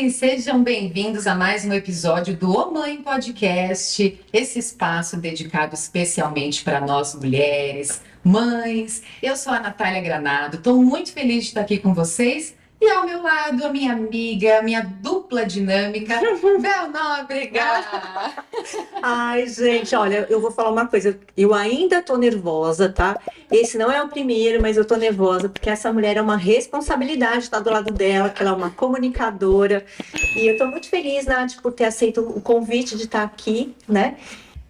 Oi, sejam bem-vindos a mais um episódio do Ô Mãe Podcast, esse espaço dedicado especialmente para nós mulheres, mães. Eu sou a Natália Granado, estou muito feliz de estar aqui com vocês e ao meu lado a minha amiga, minha dupla dinâmica, Bel Nóbrega. Ai, gente, olha, eu vou falar uma coisa. Eu ainda tô nervosa, tá? Esse não é o primeiro, mas eu tô nervosa porque essa mulher é uma responsabilidade estar do lado dela, que ela é uma comunicadora. E eu tô muito feliz, Nath, por ter aceito o convite de estar aqui, né?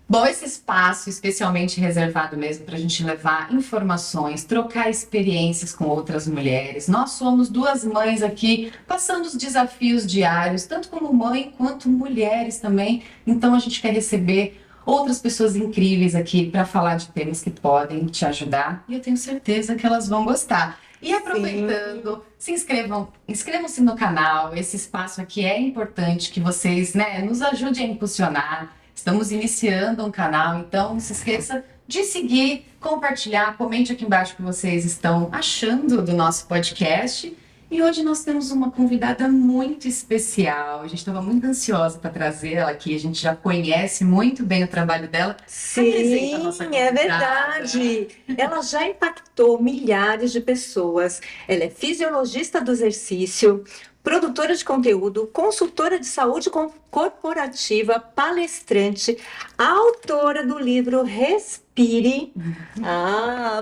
Bom, esse espaço especialmente reservado mesmo para a gente levar informações, trocar experiências com outras mulheres. Nós somos duas mães aqui, passando os desafios diários, tanto como mãe quanto mulheres também. Então a gente quer receber outras pessoas incríveis aqui para falar de temas que podem te ajudar. E eu tenho certeza que elas vão gostar. E aproveitando, inscrevam-se no canal. Esse espaço aqui é importante que vocês, nos ajudem a impulsionar. Estamos iniciando um canal, então não se esqueça de seguir, compartilhar, comente aqui embaixo o que vocês estão achando do nosso podcast. E hoje nós temos uma convidada muito especial. A gente estava muito ansiosa para trazer ela aqui. A gente já conhece muito bem o trabalho dela. Sim, A nossa é convidada. verdade. Ela já impactou milhares de pessoas. Ela é fisiologista do exercício, produtora de conteúdo, consultora de saúde corporativa, palestrante, autora do livro Respire.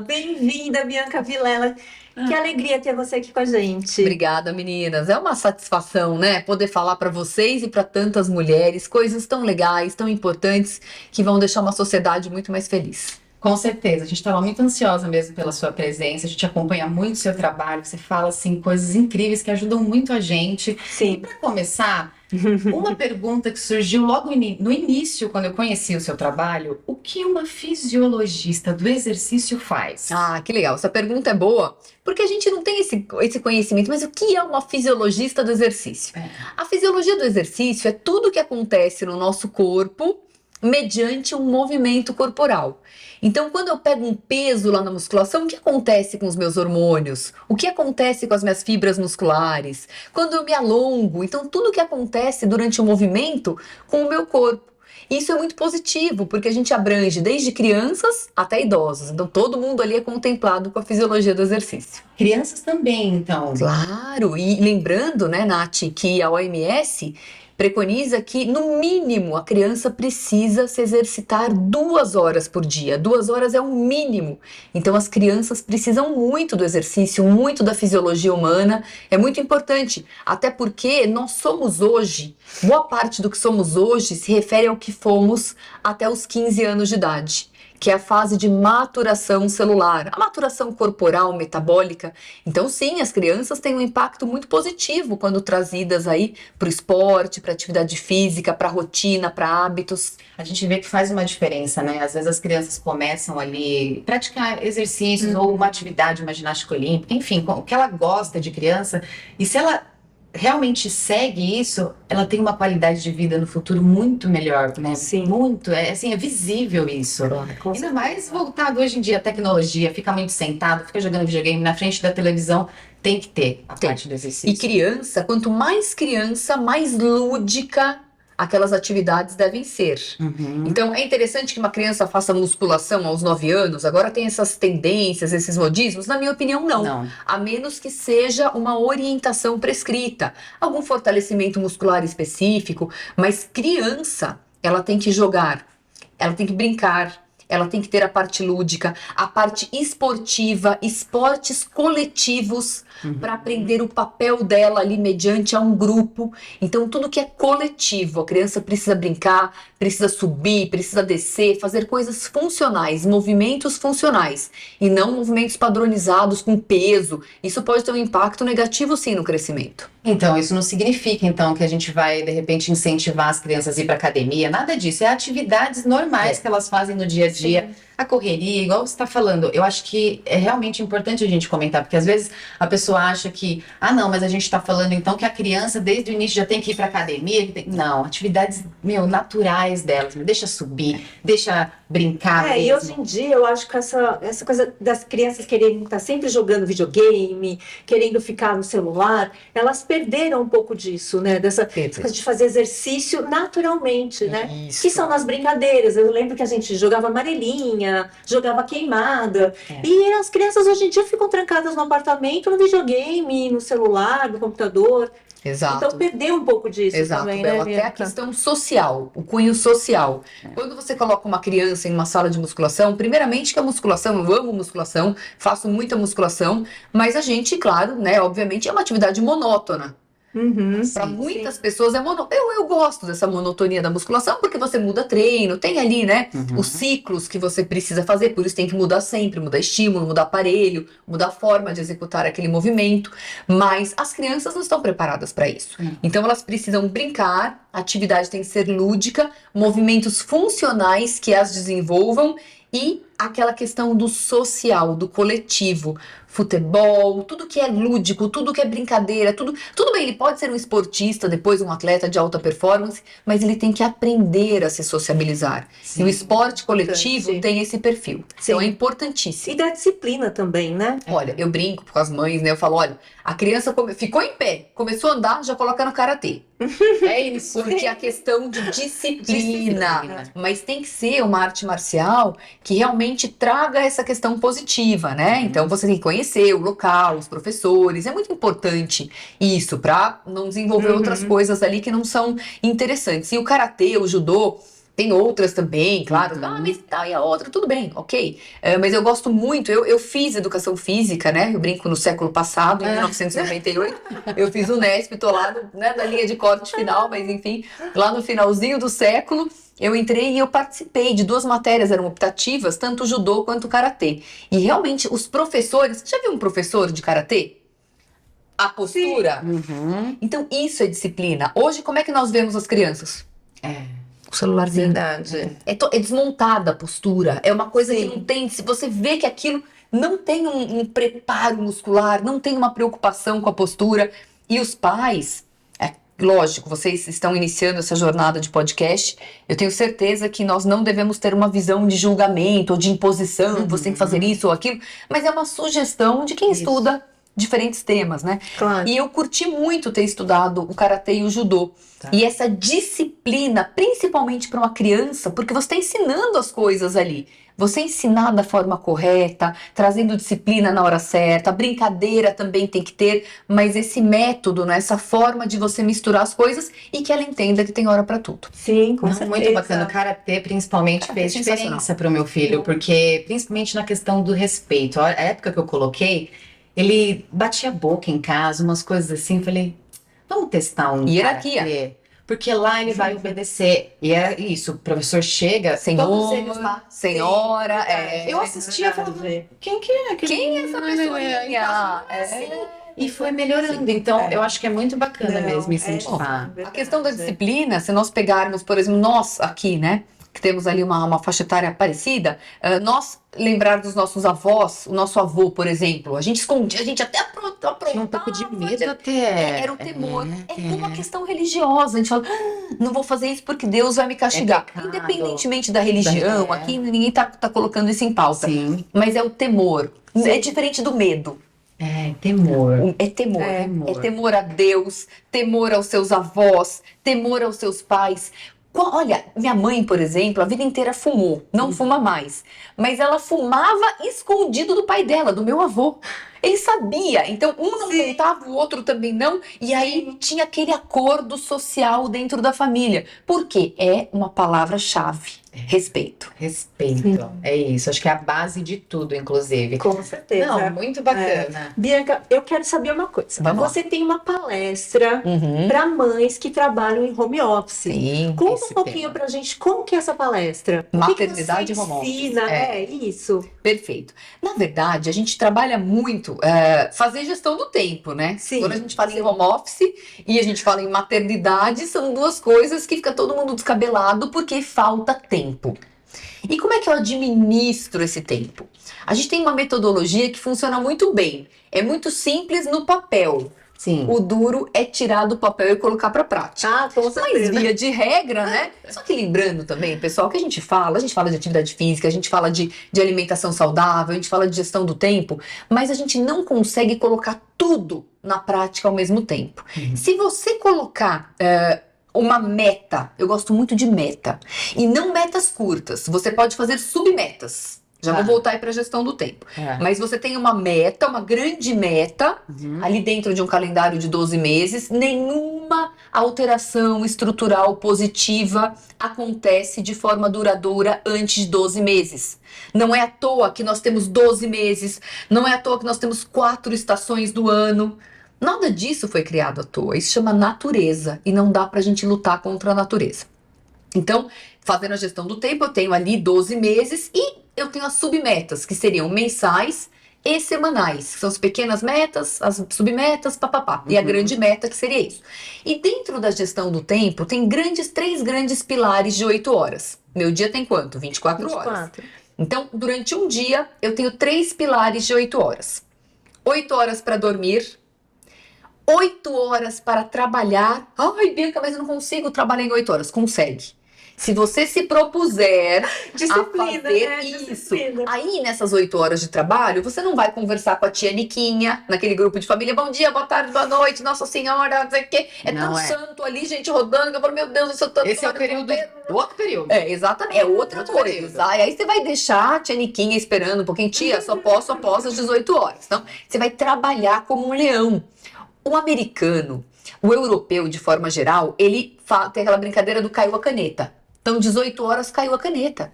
Bem-vinda, Bianca Vilela. Que alegria ter você aqui com a gente. Obrigada, meninas. É uma satisfação, poder falar para vocês e para tantas mulheres coisas tão legais, tão importantes, que vão deixar uma sociedade muito mais feliz. Com certeza, a gente estava muito ansiosa mesmo pela sua presença, a gente acompanha muito o seu trabalho, você fala assim coisas incríveis que ajudam muito a gente. Sim. E para começar, uma pergunta que surgiu logo no início, quando eu conheci o seu trabalho: o que uma fisiologista do exercício faz? Ah, que legal. Essa pergunta é boa, porque a gente não tem esse conhecimento. Mas o que é uma fisiologista do exercício? A fisiologia do exercício é tudo que acontece no nosso corpo mediante um movimento corporal. Então, quando eu pego um peso lá na musculação, o que acontece com os meus hormônios? O que acontece com as minhas fibras musculares? Quando eu me alongo, então tudo que acontece durante o movimento com o meu corpo. Isso é muito positivo, porque a gente abrange desde crianças até idosos. Então, todo mundo ali é contemplado com a fisiologia do exercício. Crianças também, então. Claro, e lembrando, Nath, que a OMS preconiza que, no mínimo, a criança precisa se exercitar 2 horas por dia. 2 horas é o mínimo. Então, as crianças precisam muito do exercício, muito da fisiologia humana. É muito importante, até porque nós somos hoje, boa parte do que somos hoje se refere ao que fomos até os 15 anos de idade, que é a fase de maturação celular, a maturação corporal, metabólica. Então, sim, as crianças têm um impacto muito positivo quando trazidas aí para o esporte, para atividade física, para rotina, para hábitos. A gente vê que faz uma diferença, né? Às vezes as crianças começam ali a praticar exercícios ou uma atividade, uma ginástica olímpica, enfim, o que ela gosta de criança, e se ela realmente segue isso, ela tem uma qualidade de vida no futuro muito melhor, né? Sim. Muito, é visível isso. Ainda mais voltado hoje em dia à tecnologia, fica muito sentado, fica jogando videogame na frente da televisão, tem que ter a parte do exercício. E criança, quanto mais criança, mais lúdica aquelas atividades devem ser. Então, é interessante que uma criança faça musculação aos 9 anos, agora tem essas tendências, esses modismos? Na minha opinião, não. A menos que seja uma orientação prescrita, algum fortalecimento muscular específico, mas criança, ela tem que jogar, ela tem que brincar, ela tem que ter a parte lúdica, a parte esportiva, esportes coletivos, para aprender o papel dela ali mediante a um grupo. Então, tudo que é coletivo, a criança precisa brincar, precisa subir, precisa descer, fazer coisas funcionais, movimentos funcionais, e não movimentos padronizados com peso. Isso pode ter um impacto negativo, sim, no crescimento. Então, isso não significa, então, que a gente vai, de repente, incentivar as crianças a ir para academia, nada disso. É atividades normais que elas fazem no dia a dia. a correria, igual você está falando, eu acho que é realmente importante a gente comentar, porque às vezes a pessoa acha que, não, mas a gente está falando então que a criança desde o início já tem que ir para academia. Não, atividades, naturais delas, deixa subir, deixa brincar mesmo. E hoje em dia eu acho que essa coisa das crianças querendo estar sempre jogando videogame, querendo ficar no celular, elas perderam um pouco disso, né? Dessa coisa de fazer exercício naturalmente, né? Isso. Que são nas brincadeiras. Eu lembro que a gente jogava amarelinha, jogava queimada. E as crianças hoje em dia ficam trancadas no apartamento, no videogame, no celular, no computador. Exato. Então perdeu um pouco disso também, né, Até a Bianca? questão social, o cunho social. Quando você coloca uma criança em uma sala de musculação, primeiramente que a musculação, eu amo musculação, faço muita musculação, mas a gente, claro, né, obviamente é uma atividade monótona. Para muitas pessoas é monótono. Eu gosto dessa monotonia da musculação porque você muda treino, tem ali, né, os ciclos que você precisa fazer, por isso tem que mudar sempre, mudar estímulo, mudar aparelho, mudar a forma de executar aquele movimento, mas as crianças não estão preparadas para isso. Então elas precisam brincar, a atividade tem que ser lúdica, movimentos funcionais que as desenvolvam e aquela questão do social, do coletivo, futebol, tudo que é lúdico, tudo que é brincadeira, tudo bem, ele pode ser um esportista, depois um atleta de alta performance, mas ele tem que aprender a se sociabilizar. E o esporte coletivo tem esse perfil. Então é importantíssimo. E da disciplina também, né? Olha, eu brinco com as mães, né? Eu falo, olha, a criança ficou em pé, começou a andar, já coloca no karatê. É isso. Porque a questão de disciplina. Mas tem que ser uma arte marcial que realmente traga essa questão positiva, né? Então você tem que conhecer o local, os professores. É muito importante isso para não desenvolver outras coisas ali que não são interessantes. E o karatê, o judô, tem outras também, claro. Mas tá, e a outra, tudo bem, ok. Mas eu gosto muito, eu fiz educação física, né? Eu brinco no século passado, em 1998. Eu fiz o Unesp, tô lá na linha de corte final, mas enfim, lá no finalzinho do século, eu entrei e eu participei de 2 matérias, eram optativas, tanto o judô quanto o karatê. E realmente, os professores... Já viu um professor de karatê? A postura? Então, isso é disciplina. Hoje, como é que nós vemos as crianças? O celularzinho. Verdade. É desmontada a postura. É uma coisa que não tem. Se você vê que aquilo não tem um preparo muscular, não tem uma preocupação com a postura. E os pais, lógico, vocês estão iniciando essa jornada de podcast. Eu tenho certeza que nós não devemos ter uma visão de julgamento ou de imposição. Você tem que fazer isso ou aquilo. Mas é uma sugestão de quem estuda diferentes temas, né? Claro. E eu curti muito ter estudado o karatê e o judô. E essa disciplina, principalmente para uma criança, porque você está ensinando as coisas ali. Você ensinar da forma correta, trazendo disciplina na hora certa, brincadeira também tem que ter, mas esse método, né, essa forma de você misturar as coisas e que ela entenda que tem hora para tudo. Sim, com certeza. Muito bacana. O karatê, principalmente, fez diferença para o meu filho, porque principalmente na questão do respeito. A época que eu coloquei, ele batia a boca em casa, umas coisas assim. Falei, vamos testar um hierarquia. karatê, porque lá ele vai obedecer. E é isso, o professor chega, todos eles Senhor, lá. senhora, Eu assistia e falava, quem que é? Quem é essa pessoinha? E foi melhorando. Então, eu acho que é muito bacana mesmo incentivar. A questão da disciplina, se nós pegarmos, por exemplo, nós aqui, né, que temos ali uma faixa etária parecida, nós lembrar dos nossos avós, o nosso avô, por exemplo, a gente escondia, a gente até aprontava. Tinha um pouco de medo até. Era o temor. É uma questão religiosa. A gente fala, não vou fazer isso porque Deus vai me castigar. Independentemente da religião, aqui ninguém tá colocando isso em pauta. Sim. Mas é o temor. É diferente do medo. Temor. É temor. É temor a Deus, temor aos seus avós, temor aos seus pais. Olha, minha mãe, por exemplo, a vida inteira fumou, não fuma mais. Mas ela fumava escondido do pai dela, do meu avô. Ele sabia, então um não contava, o outro também não, e aí tinha aquele acordo social dentro da família. Por quê? É uma palavra-chave, respeito. Respeito, é isso, acho que é a base de tudo, inclusive. Com certeza. Não, muito bacana. Bianca, eu quero saber uma coisa. Vamos lá. Você tem uma palestra para mães que trabalham em home office. Sim. Conta um pouquinho pra gente como que é essa palestra. Maternidade o que e home office. ensina? Isso. Perfeito. Na verdade, a gente trabalha muito fazer gestão do tempo, né? Sim. Quando a gente fala em home office e a gente fala em maternidade, são duas coisas que fica todo mundo descabelado porque falta tempo. E como é que eu administro esse tempo? A gente tem uma metodologia que funciona muito bem. É muito simples no papel. Sim. O duro é tirar do papel e colocar para prática. Ah, com Mas certeza. via de regra, né? Só que lembrando também, pessoal, que a gente fala de atividade física, a gente fala de alimentação saudável, a gente fala de gestão do tempo, mas a gente não consegue colocar tudo na prática ao mesmo tempo. Se você colocar uma meta, eu gosto muito de meta, e não metas curtas, você pode fazer submetas. Já vou voltar aí para a gestão do tempo. Mas você tem uma meta, uma grande meta, ali dentro de um calendário de 12 meses, nenhuma alteração estrutural positiva acontece de forma duradoura antes de 12 meses. Não é à toa que nós temos 12 meses, não é à toa que nós temos 4 estações do ano. Nada disso foi criado à toa. Isso chama natureza e não dá pra gente lutar contra a natureza. Então, fazendo a gestão do tempo, eu tenho ali 12 meses e eu tenho as submetas, que seriam mensais e semanais, que são as pequenas metas, as submetas, papapá, e a grande meta, que seria isso. E dentro da gestão do tempo, tem 3 grandes pilares de 8 horas. Meu dia tem quanto? 24 horas. 24. Então, durante um dia, eu tenho 3 pilares de 8 horas. 8 horas para dormir, 8 horas para trabalhar. Ai, Bianca, mas eu não consigo trabalhar em 8 horas. Consegue. Se você se propuser Disciplina, a fazer né? isso, Disciplina. aí nessas 8 horas de trabalho, você não vai conversar com a tia Niquinha, naquele grupo de família, bom dia, boa tarde, boa noite, Nossa Senhora, não sei o quê. É Não tão é. santo ali, gente rodando, que eu falo, meu Deus, eu sou tanto. Esse é o período, outro período. É, exatamente, é outra Outro coisa. período. Aí você vai deixar a tia Niquinha esperando um pouquinho, tia, só posso após as 18 horas. Então, você vai trabalhar como um leão. O americano, o europeu, de forma geral, ele tem aquela brincadeira do caiu a caneta. Então, 18 horas caiu a caneta.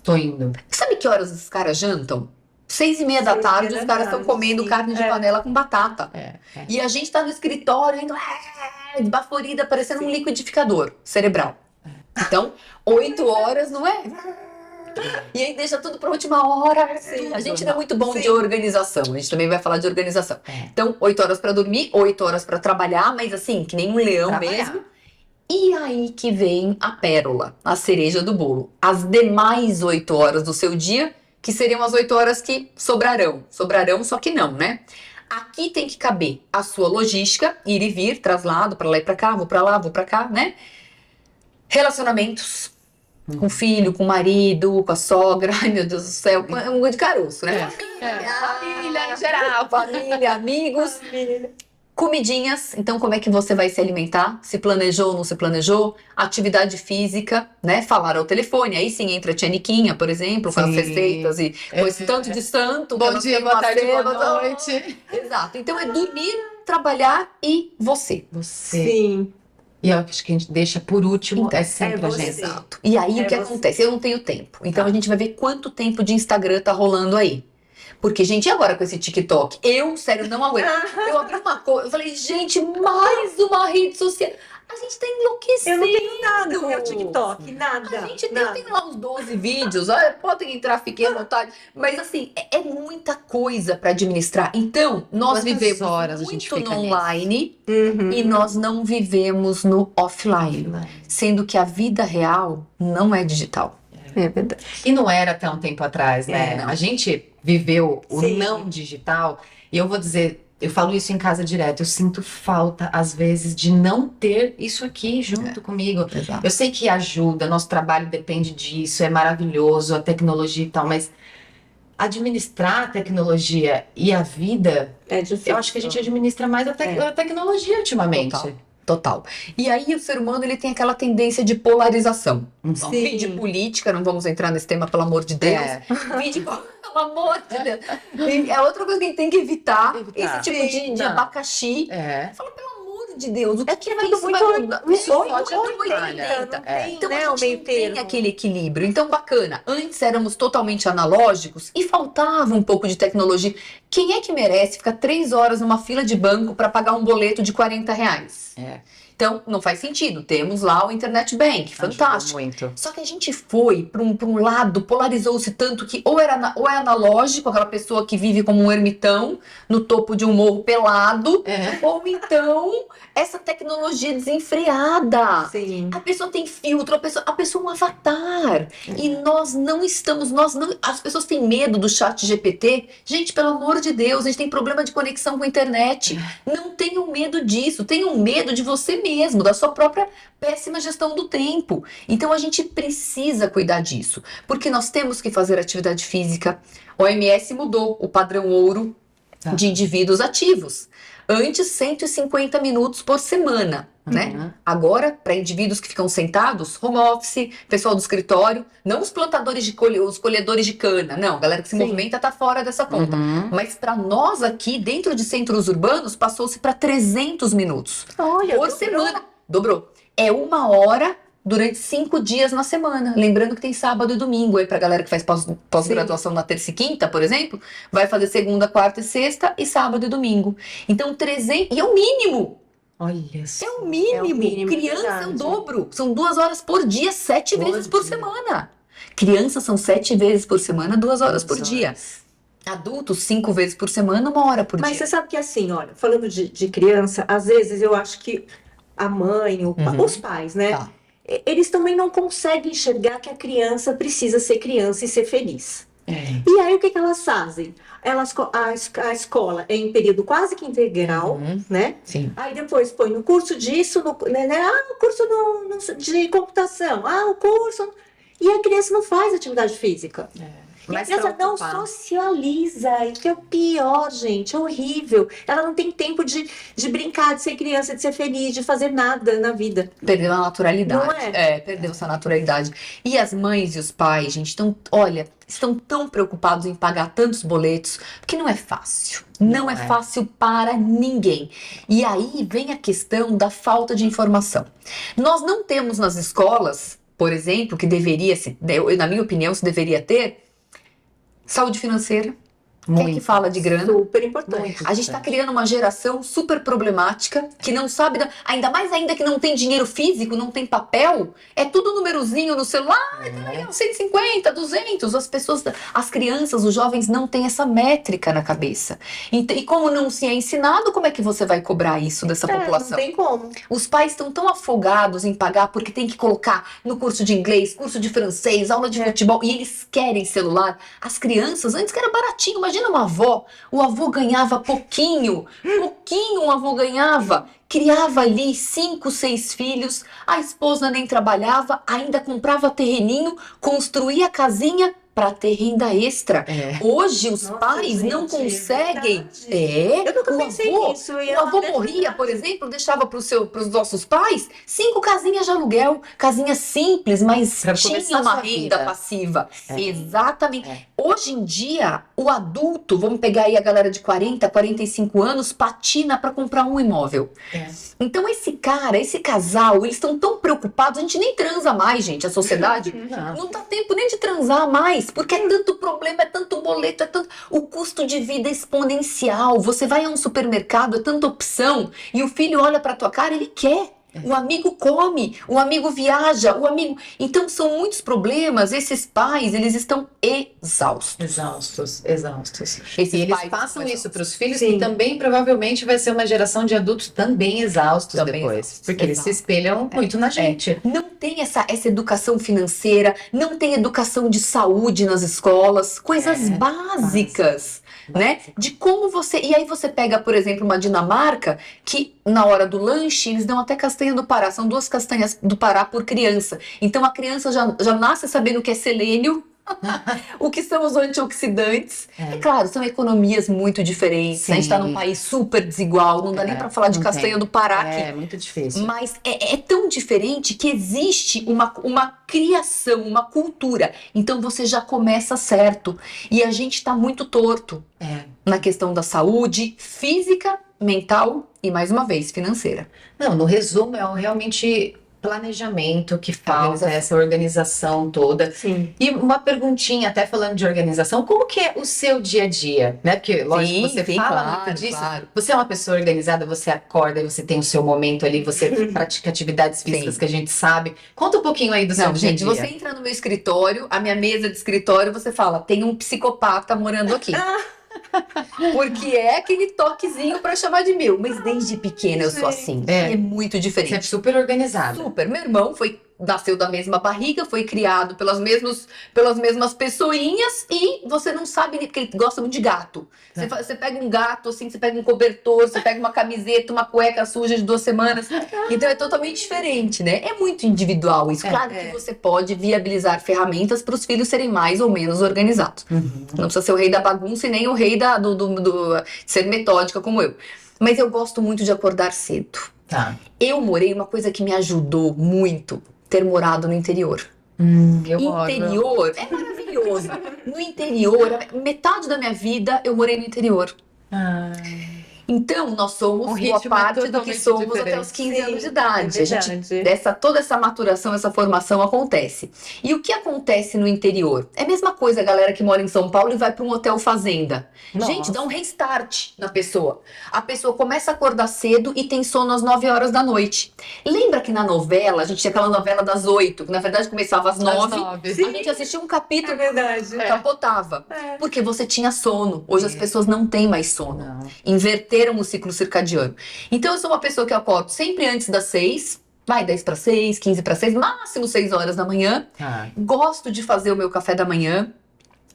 Tô indo. Sabe que horas os caras jantam? 6:30 da 6:30 tarde, da os caras estão tarde, comendo sim. carne de panela com batata. É. E a gente tá no escritório indo esbaforida, parecendo um liquidificador cerebral. Então, 8 horas, não é? E aí deixa tudo pra última hora. A gente não é muito bom de organização. A gente também vai falar de organização. Então, 8 horas pra dormir, 8 horas pra trabalhar, mas assim, que nem um leão Trabalhar. mesmo. E aí que vem a pérola, a cereja do bolo. As demais 8 horas do seu dia, que seriam as 8 horas que sobrarão. Sobrarão, só que não, né? Aqui tem que caber a sua logística, ir e vir, traslado, pra lá e pra cá, vou pra lá, vou pra cá, né? Relacionamentos. Com o filho, com o marido, com a sogra. Ai, meu Deus do céu. É um de caroço, né? Família em geral. Família, amigos. Comidinhas, então como é que você vai se alimentar? Se planejou ou não se planejou? Atividade física, né? Falar ao telefone, aí sim entra a tia Niquinha, por exemplo, com as Sim. receitas e com esse tanto de santo. que Bom elas dia, têm boa uma tarde, cena, boa noite. Exato, então é dormir, trabalhar e você. Você. Sim. E eu acho que a gente deixa por último, Então, é sempre é a você. gente. Exato. E aí É o que você. acontece? Eu não tenho tempo. Então Tá. a gente vai ver quanto tempo de Instagram tá rolando aí. Porque, gente, e agora com esse TikTok? Eu, sério, não aguento. Eu abri uma coisa, eu falei, gente, mais uma rede social. A gente tá enlouquecendo. Eu não tenho nada com o meu TikTok, nada. A gente nada. tem lá uns 12 vídeos, olha, podem entrar, fiquem à vontade. Mas assim, é muita coisa para administrar. Então, nós Quantas vivemos horas a gente muito fica no nisso? online Uhum. e nós não vivemos no offline. Sendo que a vida real não é digital. É verdade. E não era até um tempo atrás, né? não. A gente viveu o Sim. não digital, e eu vou dizer, eu falo isso em casa direto, eu sinto falta, às vezes, de não ter isso aqui junto comigo. Exato. Eu sei que ajuda, nosso trabalho depende disso, é maravilhoso, a tecnologia e tal, mas administrar a tecnologia e a vida, É difícil. eu acho que a gente administra mais a tecnologia ultimamente. Total. E aí o ser humano ele tem aquela tendência de polarização. Sim. Vídeo de política, não vamos entrar nesse tema, pelo amor de Deus. É. Vídeo, pelo amor de Deus. E é outra coisa que a gente tem que evitar. Evitar. Esse tipo de Não. abacaxi. É. Fala, pelo amor de Deus, o que, que vai tudo isso muito vai mudar? muito Só muito de 880. Não tem, Então né, a o gente meio não tem termo. aquele equilíbrio. Então, bacana. Antes éramos totalmente analógicos e faltava um pouco de tecnologia. Quem é que merece ficar 3 horas numa fila de banco para pagar um boleto de R$40? É. Então, não faz sentido. Temos lá o Internet Bank, fantástico. Muito. Só que a gente foi para um lado, polarizou-se tanto que ou é analógico, aquela pessoa que vive como um ermitão no topo de um morro pelado, ou então essa tecnologia desenfreada. Sim. A pessoa tem filtro, a pessoa é um avatar. E nós não estamos, as pessoas têm medo do chat GPT. Gente, pelo amor de Deus, a gente tem problema de conexão com a internet. Não tenham medo disso, tenham medo de você mesmo, da sua própria péssima gestão do tempo. Então a gente precisa cuidar disso, porque nós temos que fazer atividade física. O OMS mudou o padrão ouro de indivíduos ativos. Antes, 150 minutos por semana, né? Agora, para indivíduos que ficam sentados, home office, pessoal do escritório, não os plantadores os colhedores de cana, não, a galera que se movimenta tá fora dessa conta. Mas para nós aqui, dentro de centros urbanos, passou-se para 300 minutos por semana. Dobrou. É 1 hora durante 5 dias na semana. Lembrando que tem sábado e domingo aí pra galera que faz pós-graduação na terça e quinta, por exemplo, vai fazer segunda, quarta e sexta e sábado e domingo. Então 300, e é o mínimo. Olha só. É o mínimo. Criança é o dobro. São 2 horas por dia, 7 vezes por semana. Crianças são 7 vezes por semana, 2 horas por dia. Adultos, 5 vezes por semana, 1 hora por dia. Mas você sabe que assim, olha, falando de criança, às vezes eu acho que a mãe, os pais, né? Tá. Eles também não conseguem enxergar que a criança precisa ser criança e ser feliz. E aí o que elas fazem? A escola é em período quase que integral, né? Sim. Aí depois põe no curso disso, o curso de computação, o curso... E a criança não faz atividade física. E a criança não socializa, e que é o pior, gente, é horrível. Ela não tem tempo de brincar, de ser criança, de ser feliz, de fazer nada na vida. Perdeu a naturalidade. Não é? Perdeu essa naturalidade. E as mães e os pais, gente, estão tão preocupados em pagar tantos boletos, porque não é fácil. Não é fácil para ninguém. E aí vem a questão da falta de informação. Nós não temos nas escolas, por exemplo, que deveria, na minha opinião, se deveria ter, saúde financeira. Quem é que fala de grana? Super importante. A gente está criando uma geração super problemática, que não sabe, ainda mais ainda que não tem dinheiro físico, não tem papel, é tudo númerozinho no celular, 150, 200, as crianças, os jovens não têm essa métrica na cabeça. E como não se é ensinado, como é que você vai cobrar isso dessa população? Não tem como. Os pais estão tão afogados em pagar porque tem que colocar no curso de inglês, curso de francês, aula de futebol, e eles querem celular. As crianças, antes que era baratinho, imagina uma avó, o avô ganhava pouquinho o avô ganhava, criava ali 5, 6 filhos, a esposa nem trabalhava, ainda comprava terreninho, construía casinha para ter renda extra. Hoje os pais gente, não conseguem. Eu nunca pensei nisso. O avô morria, por exemplo, deixava para os nossos pais 5 casinhas de aluguel, casinhas simples, mas tinha uma renda passiva. Exatamente. Hoje em dia, o adulto, vamos pegar aí a galera de 40, 45 anos, patina para comprar um imóvel. Então esse casal, eles estão tão preocupados, a gente nem transa mais, gente, a sociedade. Não dá tempo nem de transar mais, porque é tanto problema, é tanto boleto, o custo de vida é exponencial. Você vai a um supermercado, é tanta opção, e o filho olha pra tua cara, ele quer. O amigo come, o amigo viaja, o amigo... Então são muitos problemas, esses pais, eles estão exaustos. E eles passam isso para os filhos, que também provavelmente vai ser uma geração de adultos também exaustos depois. Porque eles se espelham muito na gente. Não tem essa educação financeira, não tem educação de saúde nas escolas, coisas básicas. Né? De como você... E aí você pega, por exemplo, uma Dinamarca, que na hora do lanche, eles dão até castanha do Pará. São 2 castanhas do Pará por criança. Então a criança já nasce sabendo o que é selênio, o que são os antioxidantes. É claro, são economias muito diferentes. A gente está num país super desigual, não dá nem para falar de castanha do Pará aqui. É muito difícil. Mas é tão diferente que existe uma criação, uma cultura. Então você já começa certo. E a gente está muito torto na questão da saúde física, mental e, mais uma vez, financeira. Não, no resumo, é realmente planejamento que falta, essa organização toda. Sim. E uma perguntinha, até falando de organização, como que é o seu dia a dia, né? Porque, lógico, você fala muito disso. Claro. Você é uma pessoa organizada, você acorda e você tem o seu momento ali, você pratica atividades físicas que a gente sabe. Conta um pouquinho aí do seu Não, dia a gente, dia. você entra no meu escritório, a minha mesa de escritório, você fala, tem um psicopata morando aqui. Porque é aquele toquezinho pra chamar de meu. Mas desde pequena eu sou assim. É. É muito Você é diferente. super organizada. Super. Meu irmão nasceu da mesma barriga, foi criado pelas mesmas pessoinhas e você não sabe, porque ele gosta muito de gato. Você pega um gato, assim, você pega um cobertor, você pega uma camiseta, uma cueca suja de 2 semanas. Então é totalmente diferente, né? É muito individual isso. Claro que você pode viabilizar ferramentas para os filhos serem mais ou menos organizados. Não precisa ser o rei da bagunça e nem o rei do ser metódica como eu. Mas eu gosto muito de acordar cedo. Tá. Eu morei, uma coisa que me ajudou muito, ter morado no interior. Interior é maravilhoso. No interior, metade da minha vida eu morei no interior. Então, nós somos Um boa ritmo parte do que totalmente somos diferente. até os 15 Sim, anos de idade. é A gente, verdade. toda essa maturação, essa formação acontece. E o que acontece no interior? É a mesma coisa a galera que mora em São Paulo e vai para um hotel fazenda. Nossa. Gente, dá um restart na pessoa. A pessoa começa a acordar cedo e tem sono às 9 horas da noite. Lembra que na novela, a gente tinha aquela novela das 8, que na verdade começava às 9. A gente assistia um capítulo, verdade. capotava. Porque você tinha sono. Hoje as pessoas não têm mais sono. Não. Inverteram o ciclo circadiano. Então eu sou uma pessoa que acordo sempre antes das 6, vai 10 para 6, 15 para 6, máximo 6 horas da manhã. Gosto de fazer o meu café da manhã,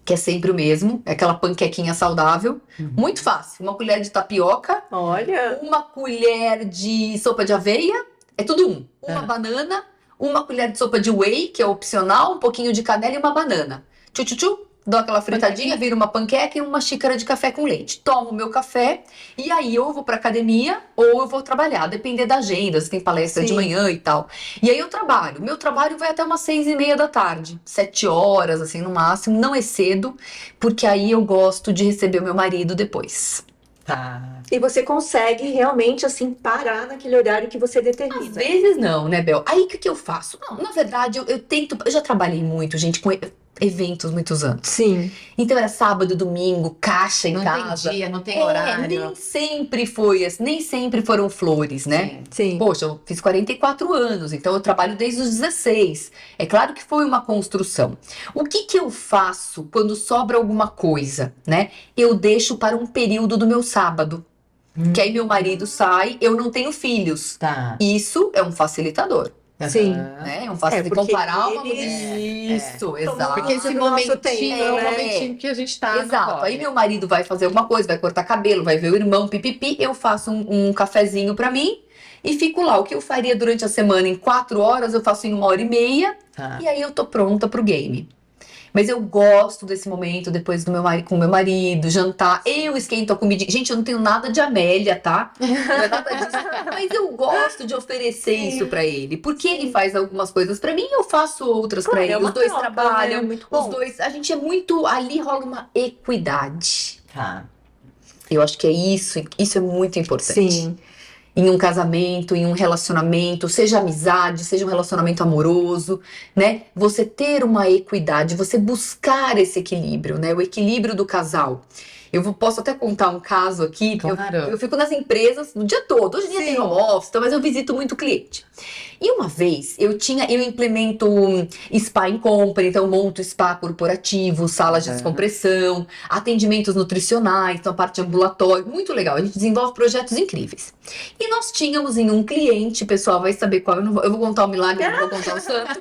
que é sempre o mesmo, é aquela panquequinha saudável, muito fácil. Uma colher de tapioca, Olha. uma colher de sopa de aveia, é tudo um. Uma banana, uma colher de sopa de whey, que é opcional, um pouquinho de canela e uma banana. Tchu, dou aquela fritadinha, vira uma panqueca e uma xícara de café com leite. Tomo o meu café e aí ou eu vou pra academia ou eu vou trabalhar, depender da agenda, se tem palestra de manhã e tal. E aí eu trabalho. Meu trabalho vai até umas 6:30 da tarde, 7 horas, assim, no máximo. Não é cedo, porque aí eu gosto de receber o meu marido depois. E você consegue realmente, assim, parar naquele horário que você determina. Às vezes não, né, Bel? Aí o que eu faço? Não, na verdade, eu tento. Eu já trabalhei muito, gente, com eventos muitos anos. Sim. Então era sábado, domingo, caixa em Não casa. tem dia, não tem horário. Nem sempre foi, nem sempre foram flores, né? Sim. Poxa, eu fiz 44 anos, então eu trabalho desde os 16. É claro que foi uma construção. O que eu faço quando sobra alguma coisa, né? Eu deixo para um período do meu sábado. Que aí meu marido sai, eu não tenho filhos. Isso é um facilitador. Sim. Né? É um facilitador. porque Comparar uma eles- Isso, exato. Porque esse do nosso momentinho tempo, é o né? momentinho que a gente tá. Exato. Aí meu marido vai fazer alguma coisa, vai cortar cabelo, vai ver o irmão, pipipi. Eu faço um cafezinho pra mim e fico lá. O que eu faria durante a semana em 4 horas, eu faço em 1h30. E aí eu tô pronta pro game. Mas eu gosto desse momento depois com o meu marido, jantar. Eu esquento a comida. Gente, eu não tenho nada de Amélia, tá? Não é nada disso. Mas eu gosto de oferecer isso pra ele. Porque ele faz algumas coisas pra mim e eu faço outras pra ele. Os dois trabalham, muito os bom. dois. A gente é muito. Ali rola uma equidade. Eu acho que é isso. Isso é muito importante. Sim. Em um casamento, em um relacionamento, seja amizade, seja um relacionamento amoroso, né? Você ter uma equidade, você buscar esse equilíbrio, né? O equilíbrio do casal. Posso até contar um caso aqui. Claro. Eu fico nas empresas o dia todo. Hoje em dia tem home office, mas eu visito muito cliente. E uma vez eu implemento spa em compra, então monto spa corporativo, salas de descompressão, atendimentos nutricionais, então a parte ambulatória, muito legal. A gente desenvolve projetos incríveis. E nós tínhamos em um cliente, o pessoal vai saber qual, eu vou contar o milagre, não vou contar o santo,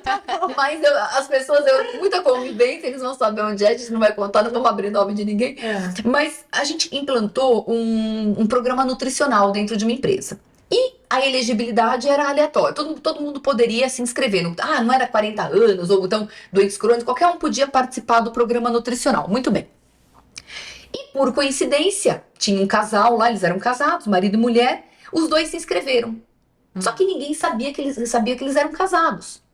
mas as pessoas, muita convivência, eles vão saber onde é, a gente não vai contar, não vamos abrir nome de ninguém. Mas a gente implantou um programa nutricional dentro de uma empresa. E a elegibilidade era aleatória. Todo mundo poderia se inscrever. Não era 40 anos, ou então doentes crônicos, qualquer um podia participar do programa nutricional. Muito bem. E por coincidência, tinha um casal lá, eles eram casados, marido e mulher, os dois se inscreveram. Só que ninguém sabia que eles eram casados.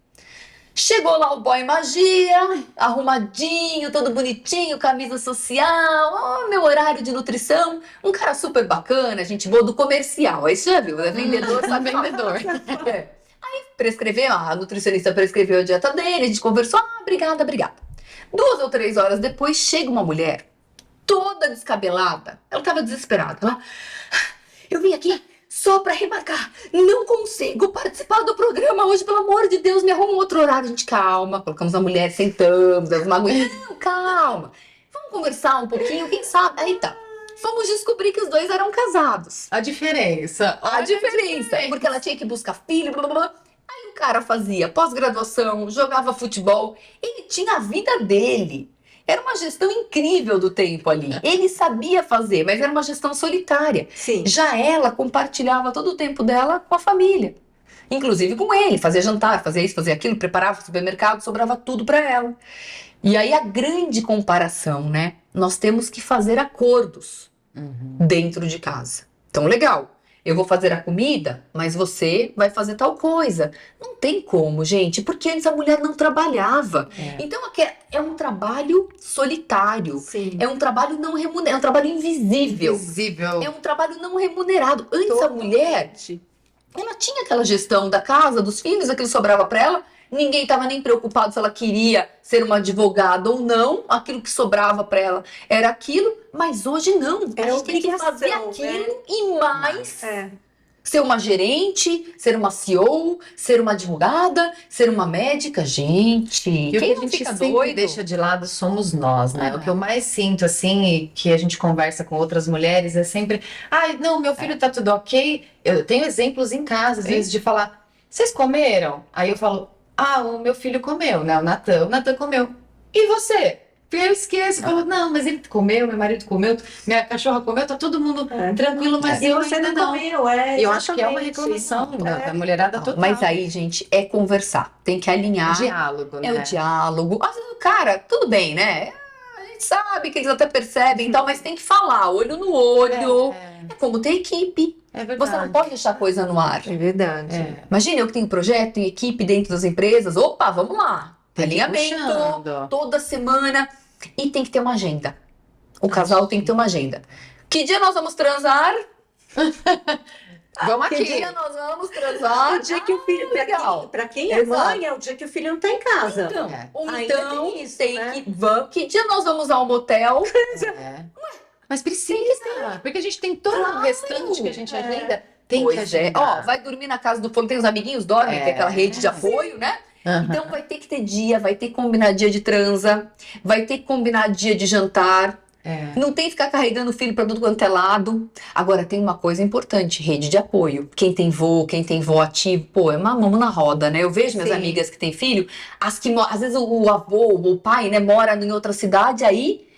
Chegou lá o boy magia, arrumadinho, todo bonitinho, camisa social, meu horário de nutrição, um cara super bacana, gente boa do comercial, aí você já viu, é vendedor, sabe? Vendedor. Aí prescrever, a nutricionista prescreveu a dieta dele, a gente conversou, obrigada. 2 ou 3 horas depois, chega uma mulher, toda descabelada, ela tava desesperada, eu vim aqui só pra remarcar, não consigo participar do programa hoje, pelo amor de Deus, me arruma um outro horário. A gente, calma, colocamos a mulher, sentamos, damos uma aguinha, não, calma, vamos conversar um pouquinho, quem sabe, aí tá. Fomos descobrir que os 2 eram casados. A diferença. A diferença, porque ela tinha que buscar filho, blá, blá, blá. Aí o cara fazia pós-graduação, jogava futebol, ele tinha a vida dele. Era uma gestão incrível do tempo ali. Ele sabia fazer, mas era uma gestão solitária. Sim. Já ela compartilhava todo o tempo dela com a família. Inclusive com ele, fazia jantar, fazia isso, fazia aquilo, preparava o supermercado, sobrava tudo para ela. E aí a grande comparação, né? Nós temos que fazer acordos dentro de casa. Então, legal. Eu vou fazer a comida, mas você vai fazer tal coisa. Não tem como, gente, porque antes a mulher não trabalhava. Então, aqui é um trabalho solitário. Sim. É um trabalho não remunerado, é um trabalho invisível. Invisível. É um trabalho não remunerado. Antes a mulher, ela tinha aquela gestão da casa, dos filhos, aquilo sobrava para ela. Ninguém estava nem preocupado se ela queria ser uma advogada ou não. Aquilo que sobrava para ela era aquilo. Mas hoje não. É a gente tem que fazer obrigação, aquilo e mais. É. Ser uma gerente, ser uma CEO, ser uma advogada, ser uma médica. Gente, E o que quem a não gente fica sempre doido? deixa de lado somos nós, né? Ah. O que eu mais sinto, assim, e que a gente conversa com outras mulheres é sempre, ai, não, meu filho tá tudo ok. Eu tenho exemplos em casa, às vezes, de falar, vocês comeram? Aí eu falo, o meu filho comeu, né? O Natan comeu. E você? Porque eu esqueço, falo, não, mas ele comeu, meu marido comeu, minha cachorra comeu, tá todo mundo tranquilo, mas E eu você ainda não não. comeu, E eu acho que é uma exatamente. reclamação da mulherada total. Mas aí, gente, é conversar. Tem que alinhar. Diálogo, né? É o diálogo. Às vezes, cara, tudo bem, né? A gente sabe que eles até percebem e tal, mas tem que falar, olho no olho. É como ter equipe. É verdade. Você não pode deixar coisa no ar. É verdade. Imagina, eu que tenho projeto, tenho equipe dentro das empresas. Opa, vamos lá. Tem que ir Alinhamento, puxando. toda semana. E tem que ter uma agenda. O casal tem que ter uma agenda. Que dia nós vamos transar? Vamos Que aqui. dia nós vamos transar? O dia que o filho, legal. pra quem é Exato. mãe, é o dia que o filho não tá em casa. Então, É. ou Ainda então tem isso, tem né? que dia nós vamos ao motel? É. Mas precisa, porque a gente tem todo o restante que a gente agenda. Tem que Pois é. agendar. Ó, vai dormir na casa do fulano, tem os amiguinhos, dormem, tem aquela rede de apoio, né? Aham. Então vai ter que ter dia, vai ter que combinar dia de transa, vai ter que combinar dia de jantar. É. Não tem que ficar carregando o filho pra tudo quanto é lado. Agora, tem uma coisa importante, rede de apoio. Quem tem vó ativo, pô, é uma mão na roda, né? Eu vejo minhas Sim. amigas que têm filho, as que, às vezes o avô, o pai, né, mora em outra cidade, aí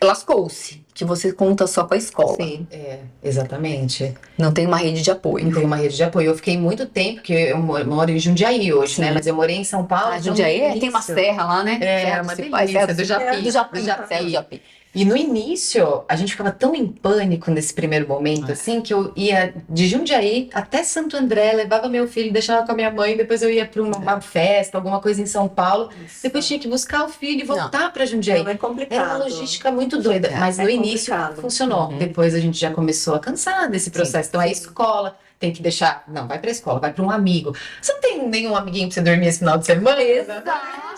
lascou-se, que você conta só com a escola. Sim. É, exatamente. Não tem uma rede de Não apoio. tem uma rede de apoio. Eu fiquei muito tempo, porque eu moro em Jundiaí hoje, Sim. né? Mas eu morei em São Paulo. Ah, então Jundiaí no tem uma início- serra lá, né? É, Serra uma do Cipó, delícia, Serra do Japi. Do Japi, Do Japi. Serra do Japi. E no início, a gente ficava tão em pânico nesse primeiro momento, assim, que eu ia de Jundiaí até Santo André, levava meu filho, deixava com a minha mãe, depois eu ia para uma festa, alguma coisa em São Paulo, depois tinha que buscar o filho e voltar para Jundiaí. Não, é complicado. Era uma logística muito doida, mas é no início complicado. funcionou. Uhum. Depois a gente já começou a cansar desse processo. Então a escola tem que deixar. Não, vai pra escola, vai pra um amigo. Você não tem nenhum amiguinho pra você dormir esse final de semana?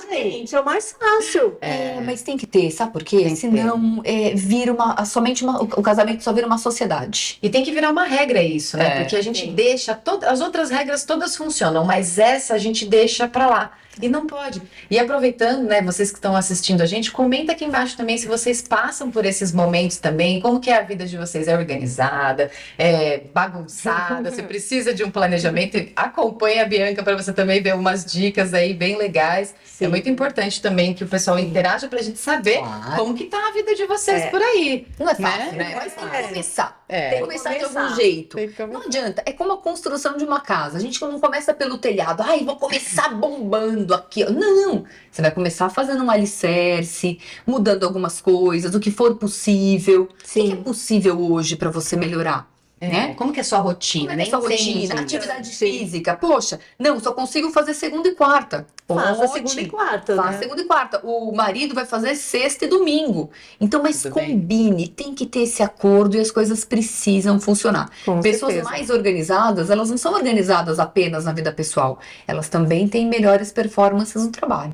Gente, é o mais fácil. Mas tem que ter, sabe por quê? Tem que Senão vira o casamento só vira uma sociedade. E tem que virar uma regra isso, né? É, Porque a gente sim. deixa, as outras regras todas funcionam, mas essa a gente deixa pra lá. E não pode. E aproveitando, né, vocês que estão assistindo a gente, comenta aqui embaixo também se vocês passam por esses momentos também, como que é a vida de vocês, é organizada, é bagunçada, você precisa de um planejamento, acompanha a Bianca para você também ver umas dicas aí bem legais. Sim. É muito importante também que o pessoal interaja pra gente saber Claro. como que tá a vida de vocês É. por aí. Não é fácil, Né? né? Mas tem que É. começar. É. Tem que começar de começar. algum jeito. Tem que Não adianta, é como a construção de uma casa. A gente não começa pelo telhado. Ai, vou começar bombando aqui. Não, você vai começar fazendo um alicerce, mudando algumas coisas, o que for possível. O que é Sim. possível hoje para você melhorar? né? Como que é a sua rotina? Como é que é a sua rotina? entendo. Atividade física. Poxa, não, só consigo fazer segunda e quarta. Faça Ótimo. segunda e quarta, Faz né? segunda e quarta. O marido vai fazer sexta e domingo. Então, mas Tudo bem. combine, tem que ter esse acordo e as coisas precisam funcionar. Com Pessoas certeza. mais organizadas, elas não são organizadas apenas na vida pessoal. Elas também têm melhores performances no trabalho.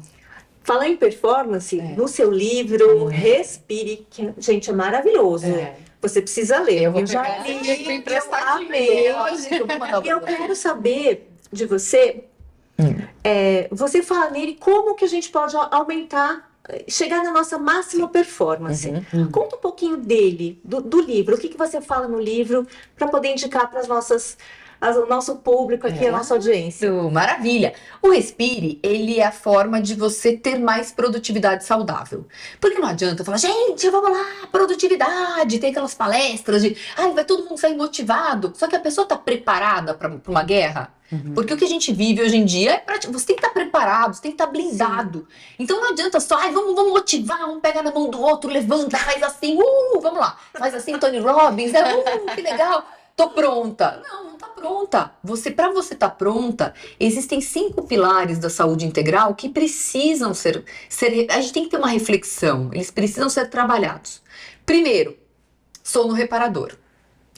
Falar em performance, no seu livro, Respire, que, gente, é maravilhoso. Você precisa ler. Eu vou já pegar esse li, livro emprestadinho. eu amei. Lógico, vou mandar E eu pra você. quero saber de você, você fala nele como que a gente pode aumentar, chegar na nossa máxima performance. Conta um pouquinho dele, do livro. O que você fala no livro para poder indicar para o nosso público aqui, a nossa audiência. Isso, maravilha. O Respire, ele é a forma de você ter mais produtividade saudável. Porque não adianta falar, gente, vamos lá, produtividade, tem aquelas palestras de, ai, vai todo mundo sair motivado. Só que a pessoa está preparada para uma guerra. Porque o que a gente vive hoje em dia é você tem que estar preparado, você tem que estar blindado. Então não adianta só, ai, vamos motivar, vamos pegar na mão do outro, levanta, faz assim, vamos lá. Faz assim, Tony Robbins, né? Que legal. Tô pronta. Não tá pronta. Para você estar pronta, existem 5 pilares da saúde integral que precisam ser. A gente tem que ter uma reflexão. Eles precisam ser trabalhados. Primeiro, sono reparador.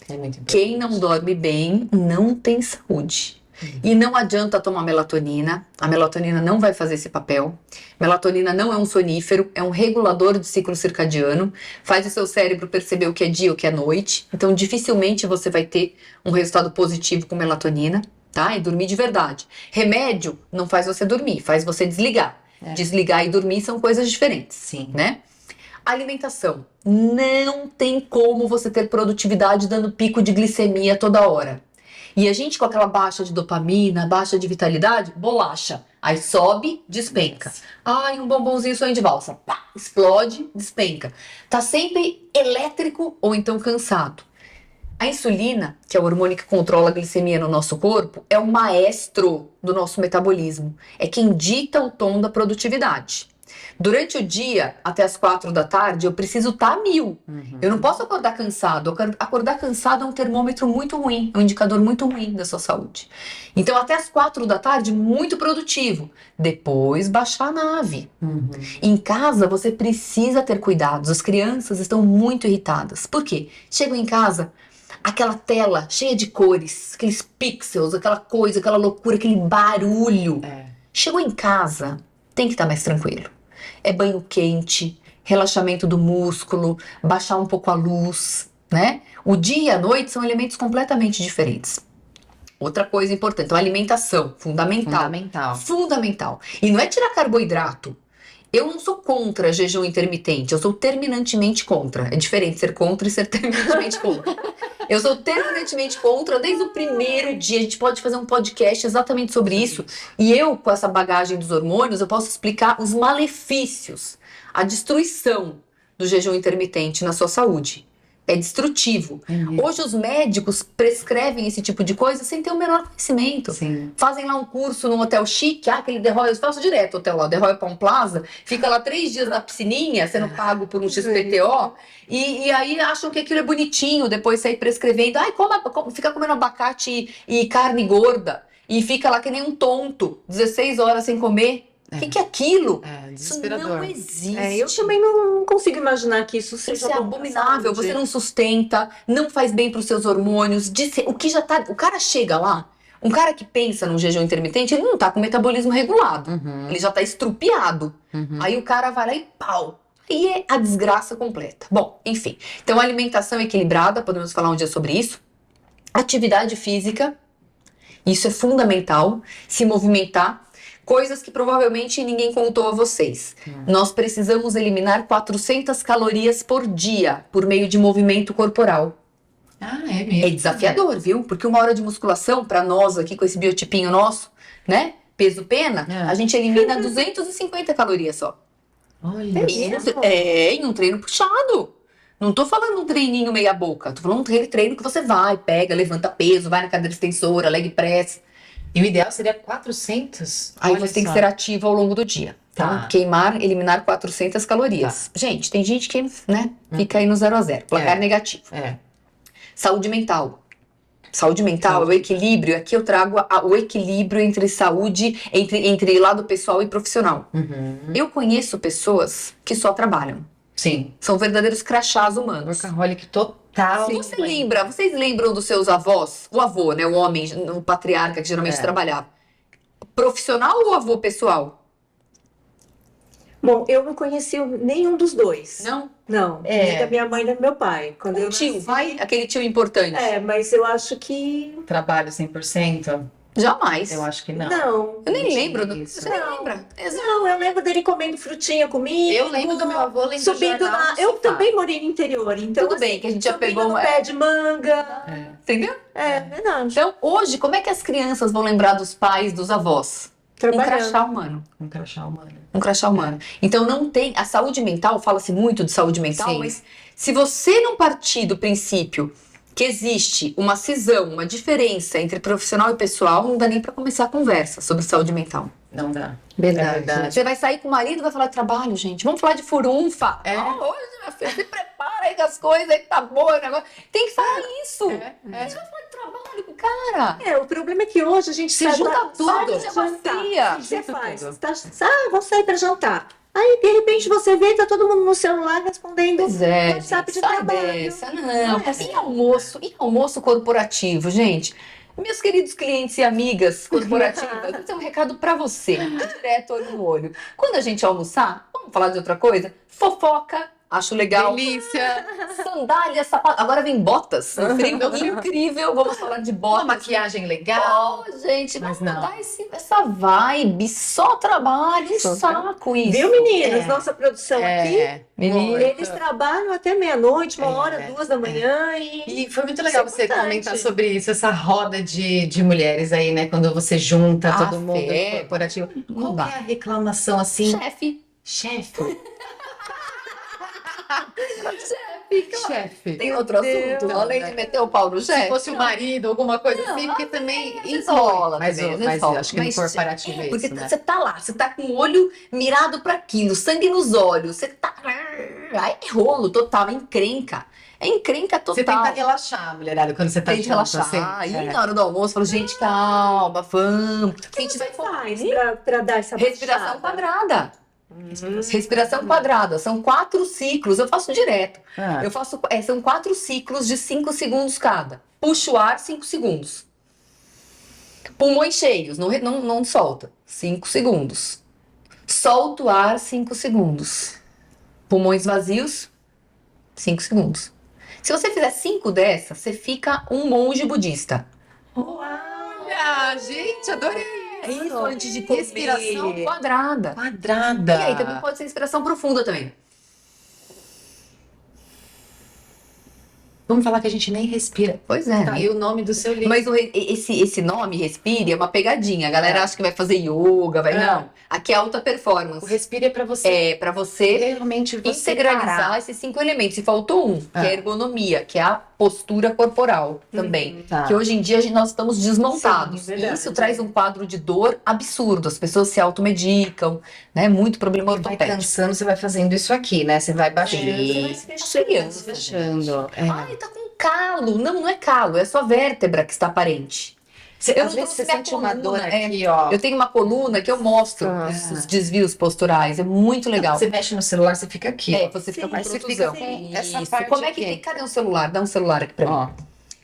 É muito importante. Quem não dorme bem não tem saúde. E não adianta tomar melatonina. A melatonina não vai fazer esse papel. Melatonina não é um sonífero, é um regulador de ciclo circadiano. Faz o seu cérebro perceber o que é dia e o que é noite. Então, dificilmente você vai ter um resultado positivo com melatonina, tá? E dormir de verdade. Remédio não faz você dormir, faz você desligar. Desligar e dormir são coisas diferentes, Sim. né? Alimentação. Não tem como você ter produtividade dando pico de glicemia toda hora. E a gente com aquela baixa de dopamina, baixa de vitalidade, bolacha. Aí sobe, despenca. Ai, um bombonzinho sonho de valsa. Pá, explode, despenca. Tá sempre elétrico ou então cansado. A insulina, que é o hormônio que controla a glicemia no nosso corpo, é o maestro do nosso metabolismo. É quem dita o tom da produtividade. Durante o dia, até as 4 da tarde, eu preciso estar a 1000. Eu não posso acordar cansado. Acordar cansado é um termômetro muito ruim, é um indicador muito ruim da sua saúde. Então, até as 4 da tarde, muito produtivo. Depois, baixar a nave. Em casa, você precisa ter cuidados. As crianças estão muito irritadas. Por quê? Chegam em casa, aquela tela cheia de cores, aqueles pixels, aquela coisa, aquela loucura, aquele barulho. Chegou em casa, tem que estar mais tranquilo. É banho quente, relaxamento do músculo, baixar um pouco a luz, né? O dia e a noite são elementos completamente diferentes. Outra coisa importante, então, alimentação, fundamental. Fundamental. E não é tirar carboidrato. Eu não sou contra jejum intermitente, eu sou terminantemente contra. É diferente ser contra e ser terminantemente contra. Eu sou terminantemente contra desde o primeiro dia. A gente pode fazer um podcast exatamente sobre isso. E eu, com essa bagagem dos hormônios, eu posso explicar os malefícios, a destruição do jejum intermitente na sua saúde. É destrutivo. Hoje os médicos prescrevem esse tipo de coisa sem ter o menor conhecimento. Sim. Fazem lá um curso num hotel chique, aquele The Royal, eu faço direto o hotel lá, The Royal Palm Plaza, fica lá 3 dias na piscininha, sendo pago por um XPTO, e aí acham que aquilo é bonitinho, depois sair prescrevendo, ai, fica comendo abacate e carne gorda, e fica lá que nem um tonto, 16 horas sem comer. O que é aquilo? Isso Desesperador. não existe. Eu também não consigo imaginar que isso seja Isso é bom pra abominável, saúde. você não sustenta, não faz bem para os seus hormônios. O cara chega lá, um cara que pensa num jejum intermitente, ele não tá com metabolismo regulado, ele já tá estrupiado. Aí o cara vai lá e pau. E é a desgraça completa. Bom, enfim. Então, alimentação equilibrada, podemos falar um dia sobre isso. Atividade física, isso é fundamental, se movimentar. Coisas que provavelmente ninguém contou a vocês. Nós precisamos eliminar 400 calorias por dia, por meio de movimento corporal. É mesmo. É desafiador, viu? Porque 1 hora de musculação, pra nós aqui, com esse biotipinho nosso, né? Peso-pena, a gente elimina 250 calorias só. Olha. Isso, em um treino puxado. Não tô falando um treininho meia boca. Tô falando um treino que você vai, pega, levanta peso, vai na cadeira extensora, leg press. E o ideal seria 400? Aí Olha você tem que só. ser ativo ao longo do dia. Então, queimar, eliminar 400 calorias. Gente, tem gente que, né, fica aí no 0 a 0, placar negativo. Saúde mental. Saúde mental é o equilíbrio. Aqui eu trago o equilíbrio entre saúde, entre lado pessoal e profissional. Eu conheço pessoas que só trabalham. Sim. São verdadeiros crachás humanos. Workaholic total. Vocês lembram dos seus avós? O avô, né? O homem, o patriarca que geralmente trabalhava. Profissional ou avô pessoal? Bom, eu não conheci nenhum dos dois. Não? Não, É. nem da minha mãe nem do meu pai. Quando eu Tio, nasci- vai? Aquele tio importante. mas eu acho que Trabalho 100%? Jamais. Eu acho que não. não. Eu nem Não lembro. tinha isso. Você nem Não. lembra? Exato. Não, eu lembro dele comendo frutinha comigo. Eu lembro do meu avô lendo Subindo jornal lá. no Eu sofá. também morei no interior, então Tudo assim, bem que a gente já subindo pegou no pé de manga. Entendeu? É verdade. Então, hoje, como é que as crianças vão lembrar dos pais, dos avós? Um crachá humano. Um crachá humano. Um crachá humano. Então não tem. A saúde mental, fala-se muito de saúde mental, Sim. mas se você não partir do princípio que existe uma cisão, uma diferença entre profissional e pessoal, não dá nem pra começar a conversa sobre saúde mental. Não dá. Verdade. É verdade. Você vai sair com o marido e vai falar de trabalho, gente. Vamos falar de furunfa. É. Hoje, minha filha, se prepara aí com as coisas aí que tá boa o negócio. Tem que falar isso. É. Você vai falar de trabalho com o cara. O problema é que hoje a gente Se sai junta pra- tudo. sai pra Se jantar. fria. O que você Junta faz? tudo. Você tá, vou sair pra jantar. Aí, de repente, você vê, tá todo mundo no celular respondendo Pois é, WhatsApp gente, de sai trabalho. dessa, não. E almoço corporativo, gente? Meus queridos clientes e amigas corporativas, eu tenho um recado pra você, direto olho no olho. Quando a gente almoçar, vamos falar de outra coisa? Fofoca, acho legal. Delícia. Sandália, sapato. Agora vem botas. Um frio incrível. Vamos falar de Uma botas. maquiagem legal. Oh, gente, Mas vamos não. mudar essa vibe. Só trabalho, um Só saco isso. Viu, meninas? É. Nossa produção aqui, Menina. eles trabalham até meia-noite, uma hora, 2 da manhã E foi muito legal Isso é você importante. comentar sobre isso, essa roda de mulheres aí, né? Quando você junta todo Ah, mundo é. corporativo. Qual dá. que é a reclamação assim? Chefe. Chefe. Fica- Chefe. Tem outro Deus. assunto? Não, Além né? de meter o pau no Se chefe? fosse o marido, alguma coisa Não, assim, porque também às vezes rola Mas, também, às mas vezes rola. acho que no Mas, corporativo é porque isso, né? você tá lá, você tá com o olho mirado pra aquilo, sangue nos olhos, você tá... Aí é rolo total, é encrenca. É encrenca total. Você tenta relaxar, mulherada, quando você tá Tem que junto, relaxar. assim. Aí na hora do almoço, eu falo, gente, calma, vamos. A gente vai faz pra dar essa Respiração baixada? quadrada. Respiração quadrada. São 4 ciclos. Eu faço direto. Ah, Eu faço, são 4 ciclos de 5 segundos cada. Puxo o ar 5 segundos. Pulmões cheios, não solta. 5 segundos. Solto o ar 5 segundos. Pulmões vazios 5 segundos. Se você fizer 5 dessas, você fica um monge budista. olha, gente, adorei É isso antes de comer. Respiração Quadrada. quadrada. E aí também pode ser inspiração profunda também. Vamos falar que a gente nem respira. Pois é. Tá aí o nome do seu livro. Mas esse nome, respire, é uma pegadinha. A galera acha que vai fazer yoga, vai. É. Não. Aqui é alta performance. O respire é pra você É pra você realmente você integralizar parar. esses 5 elementos. E faltou um, que é a ergonomia, que é a postura corporal também. Tá. Que hoje em dia nós estamos desmontados. Sim, E verdade. isso traz um quadro de dor absurdo. As pessoas se automedicam, né? Muito problema Vai ortopédico. cansando, você vai fazendo isso aqui, né? Você vai baixando. Sim. Você vai As fechando. crianças. Fechando. É. Ai, tá com calo. Não é calo, é só vértebra que está aparente. Você, eu às não vezes você trouxe sente minha uma dor coluna, aqui, ó. Eu tenho uma coluna que eu mostro Nossa. os desvios posturais. É muito legal. Você mexe no celular, você fica aqui. É, ó. você fica Sim, com aí você protusão. fica com Isso. essa parte Como é que aqui. tem? Cadê o celular? Dá um celular aqui pra mim. Ó.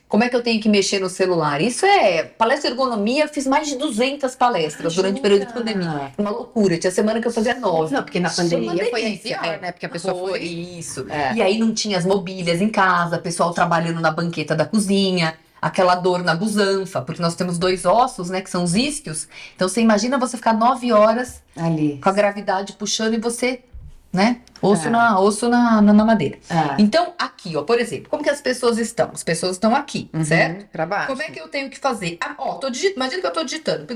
Como é que eu tenho que mexer no celular? Isso é palestra de ergonomia. Eu fiz mais de 200 palestras durante o período de pandemia. Uma loucura. Tinha semana que eu fazia 9. Não, porque na Foi uma pandemia foi delícia, pior, né? Porque a pessoa foi. Isso. É. E aí não tinha as mobílias em casa, pessoal trabalhando na banqueta da cozinha, aquela dor na busanfa, porque nós temos 2 ossos, né, que são os isquios. Então você imagina você ficar 9 horas Ali. com a gravidade puxando e você, né, osso, É. osso na madeira. Ah. Então, aqui, ó, por exemplo, como que as pessoas estão? As pessoas estão aqui, certo? Pra baixo. Como é que eu tenho que fazer? Ah, ó, imagina que eu tô digitando.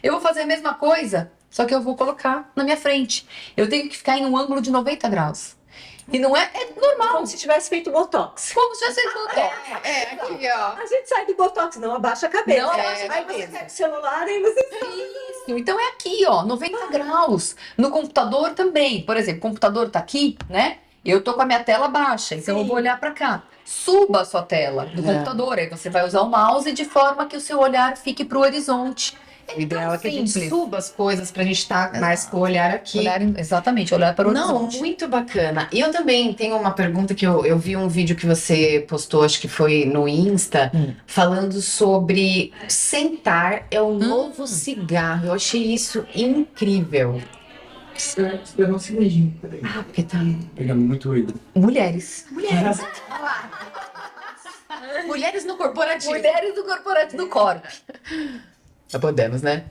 Eu vou fazer a mesma coisa, só que eu vou colocar na minha frente. Eu tenho que ficar em um ângulo de 90 graus. E não é normal. Como se tivesse feito Botox. Como se tivesse feito botox. É, aqui, ó. A gente sai do Botox, não abaixa a cabeça. Não abaixa a Aí cabeça. você pega o celular e você... Isso. Então é aqui, ó, 90 graus. No computador também. Por exemplo, o computador tá aqui, né? Eu tô com a minha tela baixa, então eu vou olhar para cá. Suba a sua tela do computador, aí você vai usar o mouse de forma que o seu olhar fique pro horizonte. O ideal é que a gente simples. suba as coisas pra gente estar mais com o olhar aqui. Exatamente, olhar para o Não, horizonte. muito bacana. E eu também tenho uma pergunta que eu vi um vídeo que você postou, acho que foi no Insta, falando sobre sentar é o novo cigarro. Eu achei isso incrível. Espera um segundinho, peraí. Ah, porque tá. Pegando muito ruído. Mulheres. Mulheres. Mulheres no corporativo. Mulheres do corporativo do Corp. Já podemos, né?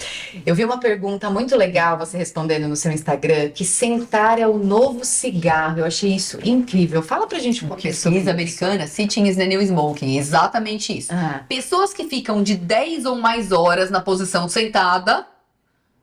Eu vi uma pergunta muito legal você respondendo no seu Instagram, que sentar é o novo cigarro. Eu achei isso incrível. Fala pra gente um pouquinho sobre Pesquisa isso. americana, Sitting is the new smoking. Exatamente isso. Ah, Pessoas que ficam de 10 ou mais horas na posição sentada,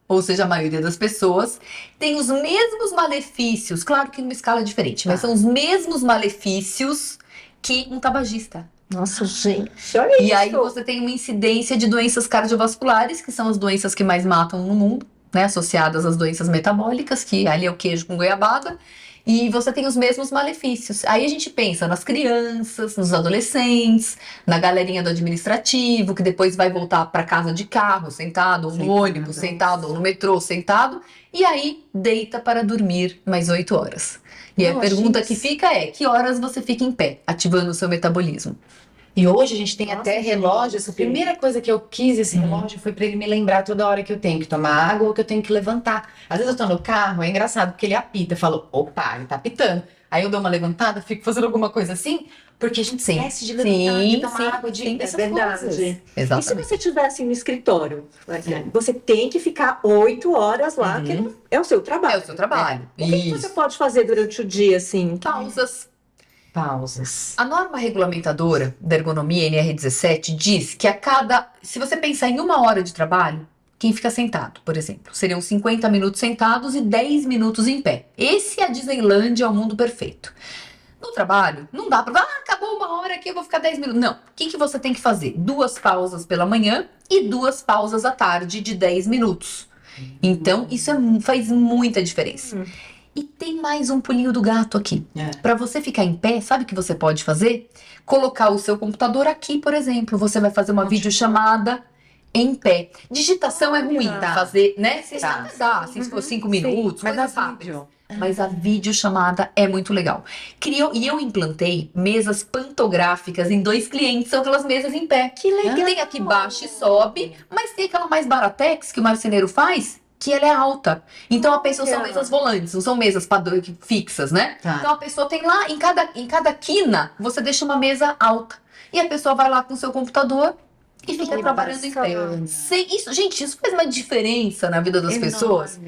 ou seja, a maioria das pessoas, tem os mesmos malefícios, claro que numa escala diferente, mas são os mesmos malefícios que um tabagista. Nossa, gente, olha E isso. aí você tem uma incidência de doenças cardiovasculares, que são as doenças que mais matam no mundo, né? Associadas às doenças metabólicas, que ali é o queijo com goiabada. E você tem os mesmos malefícios. Aí a gente pensa nas crianças, nos adolescentes, na galerinha do administrativo, que depois vai voltar para casa de carro, sentado, ou no Sentado. ônibus, sentado, ou no metrô, sentado, e aí deita para dormir mais 8 horas. E a Eu pergunta achei que fica é: que horas você fica em pé, ativando o seu metabolismo? e hoje a gente tem Nossa, até gente. relógios. A primeira coisa que eu quis esse relógio foi pra ele me lembrar toda hora que eu tenho que tomar água ou que eu tenho que levantar. Às vezes eu tô no carro, é engraçado porque ele apita. Eu falo, opa, ele tá apitando. Aí eu dou uma levantada, fico fazendo alguma coisa assim, porque a gente Sim. esquece de levantar, de Sim, tomar sim, água, de sim, dessas é verdade. coisas. E se Exatamente. você estivesse no escritório? Você tem que ficar 8 horas lá, que é o seu trabalho. É o seu trabalho. O que você pode fazer durante o dia, assim? Pausas. Pausas. A norma regulamentadora da ergonomia NR17 diz que se você pensar em 1 hora de trabalho, quem fica sentado, por exemplo, seriam 50 minutos sentados e 10 minutos em pé. Esse é a Disneylândia, é o mundo perfeito. No trabalho, não dá pra, acabou 1 hora aqui, eu vou ficar 10 minutos. Não. O que você tem que fazer? 2 pausas pela manhã e 2 pausas à tarde de 10 minutos. Então, isso faz muita diferença. E tem mais um pulinho do gato aqui. Para você ficar em pé, sabe o que você pode fazer? Colocar o seu computador aqui, por exemplo. Você vai fazer uma videochamada em pé. Digitação é ruim, Tá. fazer, né? Você Tá. dá, assim, se for 5 minutos, Mas coisas a rápidas. vídeo. Mas a videochamada é muito legal. E eu implantei mesas pantográficas em 2 clientes, são aquelas mesas em pé. Que legal. Que tem aqui baixo e sobe, mas tem aquela mais baratex que o marceneiro faz, que ela é alta. Então a pessoa são Olha. mesas volantes, não são mesas fixas, né? Tá. Então a pessoa tem lá, em cada quina, você deixa uma mesa alta. E a pessoa vai lá com o seu computador e fica Que trabalhando em pé. bacana. Gente, isso faz uma diferença na vida das pessoas.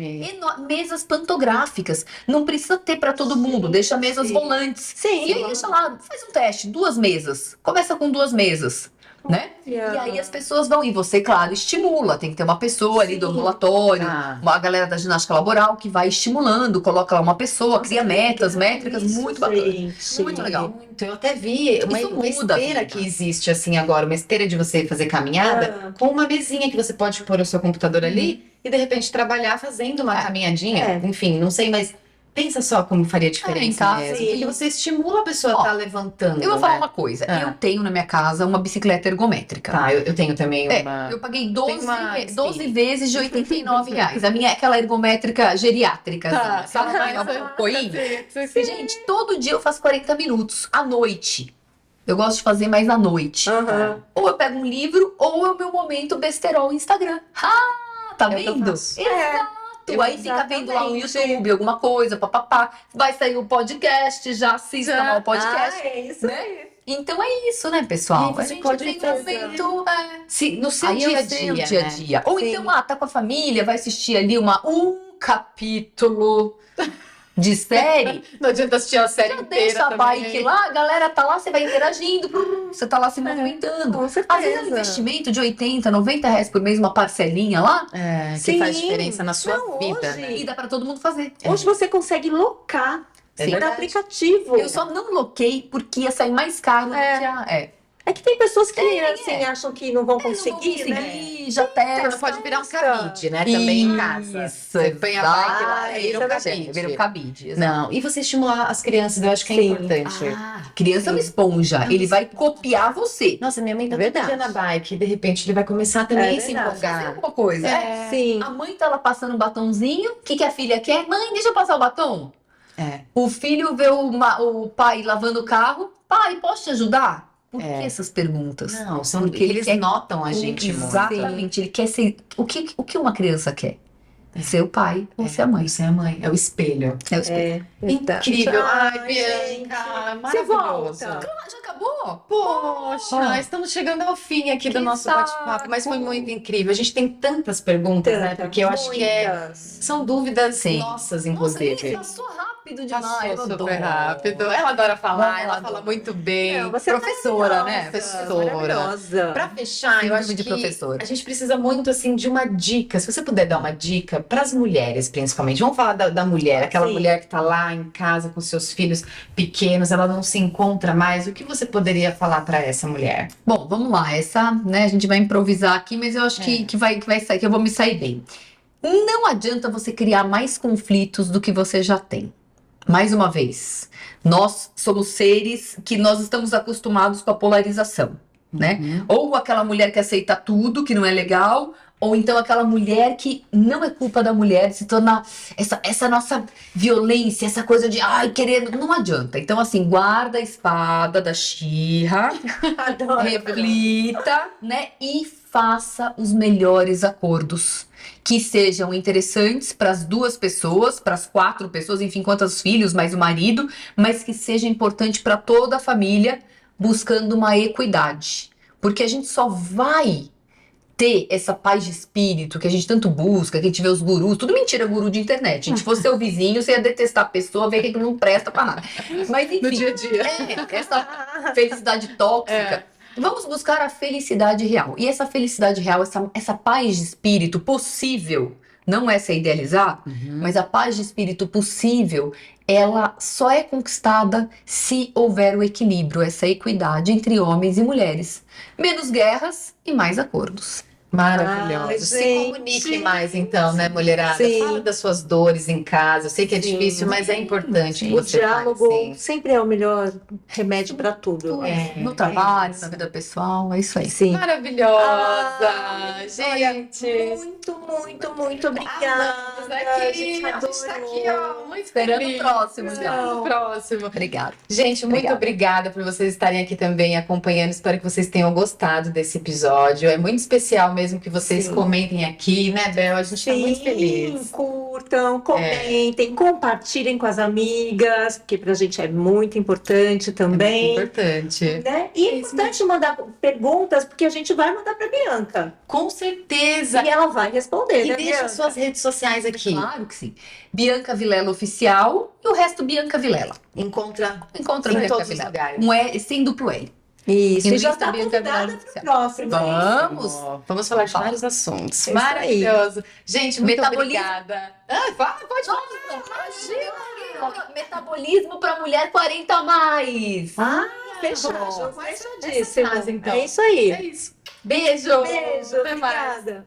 Mesas pantográficas. Não precisa ter para todo mundo. Deixa mesas volantes. Sim. E aí deixa lá, faz um teste, 2 mesas. Começa com 2 mesas, né? E aí as pessoas vão, e você, claro, estimula. Tem que ter uma pessoa ali do ambulatório, Tá. uma galera da ginástica laboral que vai estimulando, coloca lá uma pessoa, cria metas, métricas, muito bacana. Muito legal. Muito. Eu até vi uma Isso muda a esteira vida. que existe assim agora, uma esteira de você fazer caminhada com uma mesinha que você pode pôr o seu computador ali e de repente trabalhar fazendo uma caminhadinha. É. Enfim, não sei, mas pensa só como faria diferença em casa, mesmo. sim. Porque você estimula a pessoa a Ó, estar levantando. Eu vou falar né? uma coisa. Ah. Eu tenho na minha casa uma bicicleta ergométrica. Tá, eu tenho também uma. Eu paguei Tem 12, uma 12 Spin. vezes de R$ 89. A minha é aquela ergométrica geriátrica. Tá, Assim, sabe? tá, Uma tá. coinha. Gente, todo dia eu faço 40 minutos. À noite. Eu gosto de fazer mais à noite. Aham. Ou eu pego um livro, ou é o meu momento besterol Instagram. Ah, tá É o que eu vendo? faço. Exato. Aí fica vendo lá no exatamente. YouTube alguma coisa, papapá. Vai sair o podcast, já assista lá o podcast. Ah, é isso né? aí. Então é isso, né, pessoal? E você a gente pode tem um fazer. momento. Se, no seu Aí dia a é o seu dia, dia a né? dia. Ou Sim. então, tá com a família, vai assistir ali um capítulo de série. Não adianta assistir a série Já inteira deixa a também. bike lá, a galera tá lá, você vai interagindo, você tá lá se movimentando. Com Às vezes é um certeza. investimento de R$ 80, R$ 90 por mês, uma parcelinha lá, É, que Sim. faz diferença na sua Não, vida, hoje- né? e dá pra todo mundo fazer. Hoje você consegue locar É por verdade. aplicativo. Eu só não loquei porque ia sair mais caro do que a. É que tem pessoas que assim, acham que não vão conseguir, né? Já Você não pode virar um cabide, né? Também em casa. Você põe a bike lá e vira um cabide. Vira um cabide, exato. Não, e você estimular as crianças, eu acho que é Sim. importante. Criança é uma esponja, ele vai copiar você. Nossa, minha mãe tá todo Verdade. dia na bike, e de repente ele vai começar também a se verdade. Fazer empolgar. alguma coisa. Sim. A mãe tá lá passando um batonzinho, o que a filha quer? Mãe, deixa eu passar o batom. É. O filho vê o pai lavando o carro. Pai, posso te ajudar? Por que essas perguntas? Não, são Porque porque ele eles quer- notam a gente muito. Exatamente, ele quer ser. O que uma criança quer? Ser o pai ou ser a mãe. Você é a mãe, é o espelho. É o espelho. Verdade. Incrível. Ai, Ai, Bianca, Você maravilhoso. volta. Já acabou? Poxa, estamos chegando ao fim aqui do Que nosso saco. bate-papo, mas foi muito incrível. A gente tem tantas perguntas, né? Porque eu acho que são dúvidas Sim. nossas, Nossa, inclusive. ele passou rápido demais. Passou eu super adoro. rápido. Ela adora falar, ela Adoro. fala muito bem. Não, você é Professora, né? Professora. Maravilhosa. Pra fechar, eu Síndrome acho de que professora. a gente precisa muito, assim, de uma dica. Se você puder dar uma dica para as mulheres, principalmente. Vamos falar da mulher, aquela Sim. mulher que tá lá em casa com seus filhos pequenos, ela não se encontra mais. O que você poderia falar para essa mulher? Bom, vamos lá. Essa, né, a gente vai improvisar aqui, mas eu acho que vai sair, que eu vou me sair bem. Não adianta você criar mais conflitos do que você já tem. Mais uma vez, nós somos seres que nós estamos acostumados com a polarização, né? Ou aquela mulher que aceita tudo, que não é legal, ou então aquela mulher que não é culpa da mulher se tornar essa nossa violência, essa coisa de ai, querendo, não adianta. Então, assim, guarda a espada da She-Ra, Adoro. reflita, né? E faça os melhores acordos que sejam interessantes para as duas pessoas, para as 4 pessoas, enfim, quantos filhos, mais o marido, mas que seja importante para toda a família, buscando uma equidade. Porque a gente só vai ter essa paz de espírito que a gente tanto busca, que a gente vê os gurus, tudo mentira, guru de internet. Gente, se fosse seu vizinho, você ia detestar a pessoa, ver que ele não presta pra nada. Mas enfim, No dia a dia. essa felicidade tóxica. Vamos buscar a felicidade real. E essa felicidade real, essa paz de espírito possível, não é se idealizar, mas a paz de espírito possível, ela só é conquistada se houver o equilíbrio, essa equidade entre homens e mulheres. Menos guerras e mais acordos. Maravilhoso. Ai, Se gente. comunique mais, então, né, mulherada? Sim. Fala das suas dores em casa. Eu sei que é Sim. difícil, mas é importante que O você diálogo fale, sim. sempre é o melhor remédio para tudo. É, No trabalho, é na vida pessoal, é isso aí. Sim. Maravilhosa! Ai, Gente! muito obrigada. Amamos aqui. A gente A gente tá aqui, ó, muito Esperando feliz. o próximo, já. Esperando o próximo. Obrigada. Gente, muito Obrigada. obrigada por vocês estarem aqui também acompanhando. Espero que vocês tenham gostado desse episódio. É muito especial mesmo que vocês Sim. comentem aqui, né, Bel? A gente tá muito feliz. Curtam, comentem, compartilhem com as amigas, porque pra gente é muito importante É também. muito importante. Né? E é importante mandar perguntas, porque a gente vai mandar pra Bianca. Com certeza. E ela vai responder, E né, deixa Bianca? suas redes sociais aqui. Claro que sim. Bianca Vilela Oficial e o resto Bianca Vilela. Encontra Encontra em Bianca todos os Vilela. lugares. Um E sem duplo L. Isso, E no e já Insta, tá Bianca convidada Vilela pro próximo. Vamos! Vamos falar de Vamos vários assuntos. É isso aí. Maravilhoso. Gente, muito Metabolismo. obrigada. Ah, pode falar. Metabolismo para mulher 40 a mais. Ah, Fechadíssimo. fechadíssimo. Essa frase, então. É isso aí. É isso. Beijo. Beijo, Até mais. obrigada.